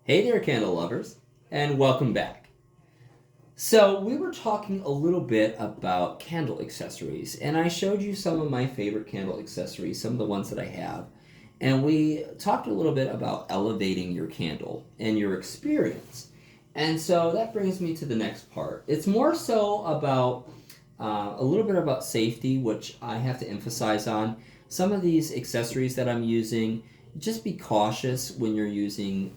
Hey there, candle lovers, and welcome back. So, we were talking a little bit about candle accessories, and I showed you some of my favorite candle accessories, some of the ones that I have, and we talked a little bit about elevating your candle and your experience. And so that brings me to the next part. It's more so about a little bit about safety, which I have to emphasize on. Some of these accessories that I'm using, just be cautious when you're using,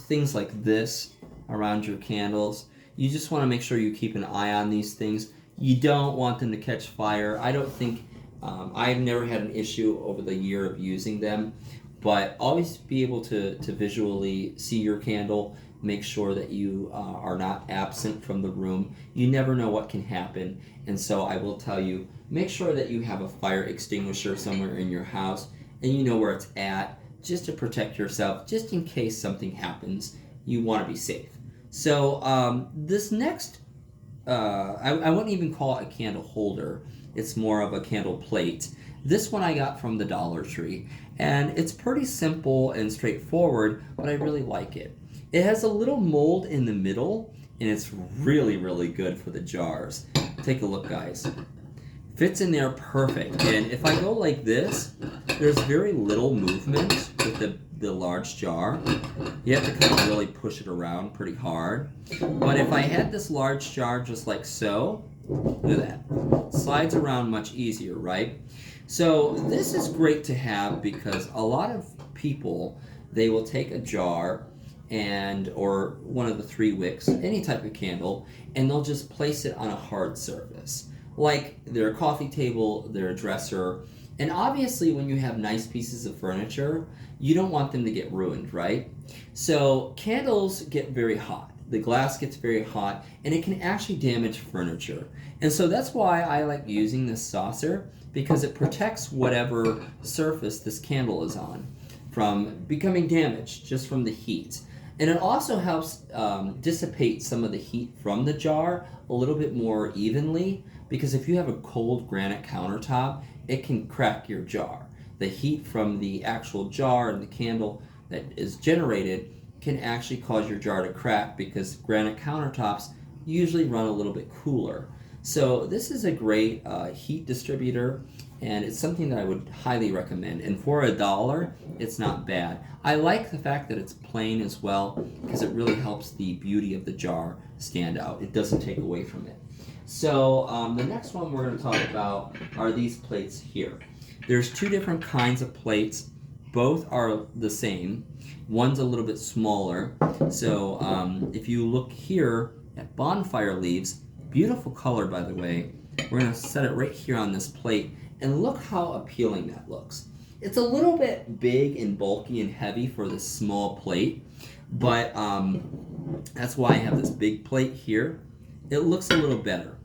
things like this around your candles. You just want to make sure you keep an eye on these things. You don't want them to catch fire. I don't think, I've never had an issue over the year of using them, but always be able to visually see your candle. Make sure that you are not absent from the room. You never know what can happen, and so I will tell you, make sure that you have a fire extinguisher somewhere in your house and you know where it's at, just to protect yourself, just in case something happens. You want to be safe. So this next, I wouldn't even call it a candle holder. It's more of a candle plate. This one I got from the Dollar Tree, and it's pretty simple and straightforward, but I really like it. It has a little mold in the middle, and it's really, really good for the jars. Take a look, guys. Fits in there perfect. And if I go like this, there's very little movement with the large jar. You have to kind of really push it around pretty hard. But if I had this large jar just like so, look at that. Slides around much easier, right? So this is great to have because a lot of people, they will take a jar or one of the 3 wicks, any type of candle, and they'll just place it on a hard surface, like their coffee table, their dresser. And obviously when you have nice pieces of furniture, you don't want them to get ruined, right? So candles get very hot. The glass gets very hot, and it can actually damage furniture. And so that's why I like using this saucer, because it protects whatever surface this candle is on from becoming damaged just from the heat. And it also helps dissipate some of the heat from the jar a little bit more evenly, because if you have a cold granite countertop, it can crack your jar. The heat from the actual jar and the candle that is generated can actually cause your jar to crack, because granite countertops usually run a little bit cooler. So this is a great heat distributor, and it's something that I would highly recommend. And for $1, it's not bad. I like the fact that it's plain as well, because it really helps the beauty of the jar stand out. It doesn't take away from it. So the next one we're going to talk about are these plates here. There's 2 different kinds of plates. Both are the same. One's a little bit smaller. So if you look here at bonfire leaves, beautiful color, by the way. We're going to set it right here on this plate, and look how appealing that looks. It's a little bit big and bulky and heavy for this small plate, but that's why I have this big plate here. It looks a little better.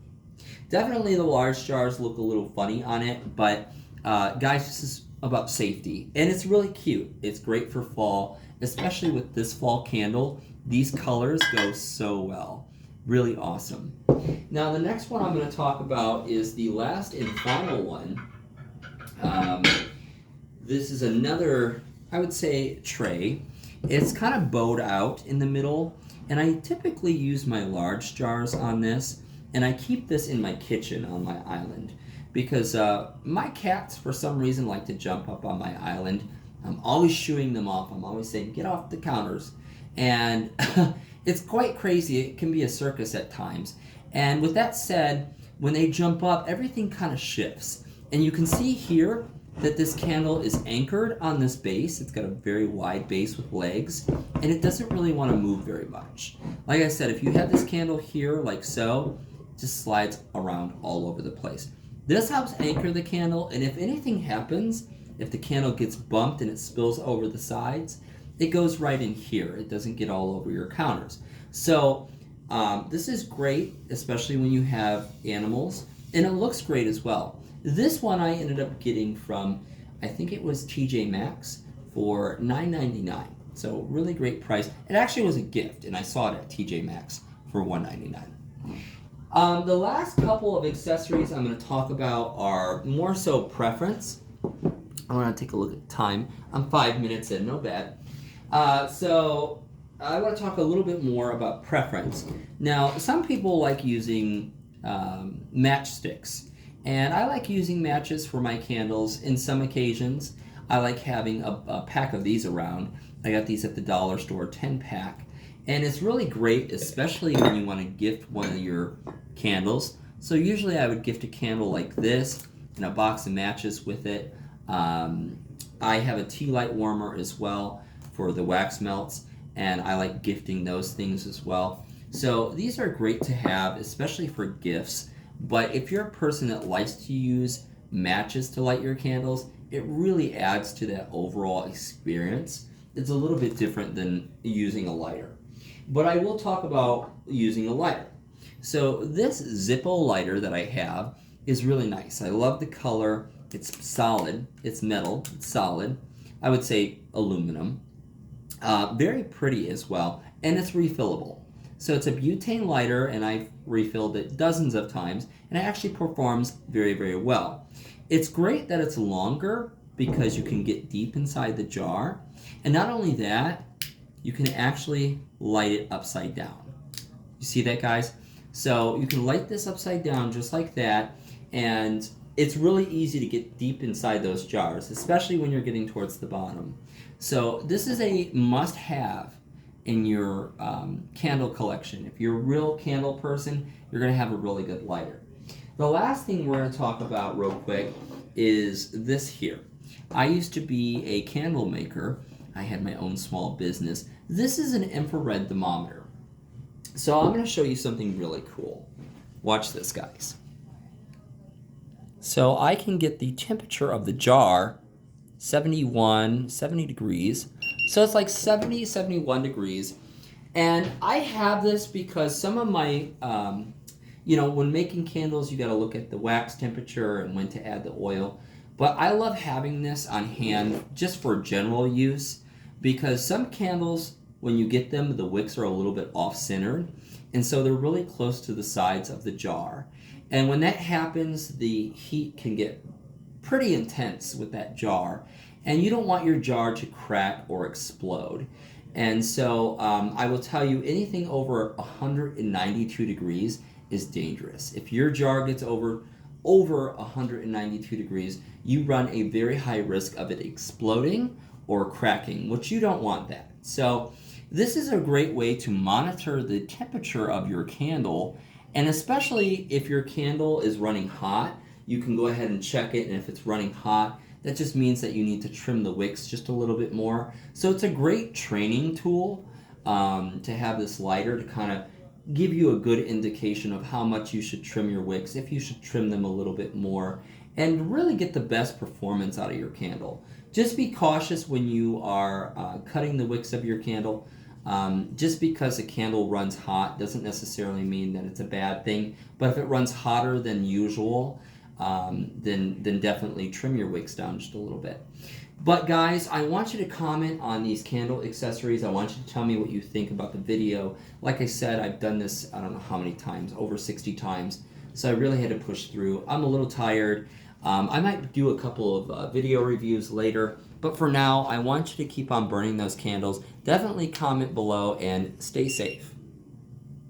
Definitely the large jars look a little funny on it, but guys, this is about safety, and it's really cute. It's great for fall, especially with this fall candle. These colors go so well. Really awesome. Now the next one I'm going to talk about is the last and final one. This is another, I would say, tray. It's kind of bowed out in the middle, and I typically use my large jars on this, and I keep this in my kitchen on my island, because my cats for some reason like to jump up on my island. I'm always shooing them off. I'm always saying, get off the counters. And it's quite crazy. It can be a circus at times. And with that said, when they jump up, everything kind of shifts. And you can see here that this candle is anchored on this base. It's got a very wide base with legs, and it doesn't really want to move very much. Like I said, if you have this candle here like so, it just slides around all over the place. This helps anchor the candle, and if anything happens, if the candle gets bumped and it spills over the sides, it goes right in here. It doesn't get all over your counters. So this is great, especially when you have animals, and it looks great as well. This one I ended up getting from, I think it was TJ Maxx for $9.99. So really great price. It actually was a gift, and I saw it at TJ Maxx for $1.99. The last couple of accessories I'm going to talk about are more so preference. I want to take a look at time. I'm 5 minutes in, no bad. So I want to talk a little bit more about preference. Now, some people like using matchsticks, and I like using matches for my candles. In some occasions, I like having a pack of these around. I got these at the dollar store, 10-pack, and it's really great, especially when you want to gift one of your candles. So usually I would gift a candle like this and a box of matches with it. I have a tea light warmer as well for the wax melts, and I like gifting those things as well. So these are great to have, especially for gifts. But if you're a person that likes to use matches to light your candles, it really adds to that overall experience. It's a little bit different than using a lighter. But I will talk about using a lighter. So this Zippo lighter that I have is really nice. I love the color. It's solid. It's metal. It's solid. I would say aluminum. Very pretty as well, and it's refillable. So it's a butane lighter, and I've refilled it dozens of times, and it actually performs very, very well. It's great that it's longer because you can get deep inside the jar, and not only that, you can actually light it upside down. You see that, guys? So you can light this upside down just like that, and it's really easy to get deep inside those jars, especially when you're getting towards the bottom. So this is a must-have in your candle collection. If you're a real candle person, you're going to have a really good lighter. The last thing we're going to talk about real quick is this here. I used to be a candle maker. I had my own small business. This is an infrared thermometer. So I'm going to show you something really cool. Watch this, guys. So I can get the temperature of the jar 70 degrees. So it's like 70, 71 degrees. And I have this because some of my, when making candles, you got to look at the wax temperature and when to add the oil. But I love having this on hand just for general use because some candles, when you get them, the wicks are a little bit off-centered. And so they're really close to the sides of the jar. And when that happens, the heat can get pretty intense with that jar. And you don't want your jar to crack or explode. And so I will tell you, anything over 192 degrees is dangerous. If your jar gets over 192 degrees, you run a very high risk of it exploding or cracking, which you don't want that. So this is a great way to monitor the temperature of your candle, and especially if your candle is running hot, you can go ahead and check it, and if it's running hot, that just means that you need to trim the wicks just a little bit more. So it's a great training tool to have this lighter to kind of give you a good indication of how much you should trim your wicks, if you should trim them a little bit more, and really get the best performance out of your candle. Just be cautious when you are cutting the wicks of your candle. Just because a candle runs hot doesn't necessarily mean that it's a bad thing, but if it runs hotter than usual, then definitely trim your wicks down just a little bit. But guys, I want you to comment on these candle accessories. I want you to tell me what you think about the video. Like I said, I've done this, I don't know how many times, over 60 times. So I really had to push through. I'm a little tired. I might do a couple of video reviews later. But for now, I want you to keep on burning those candles. Definitely comment below and stay safe.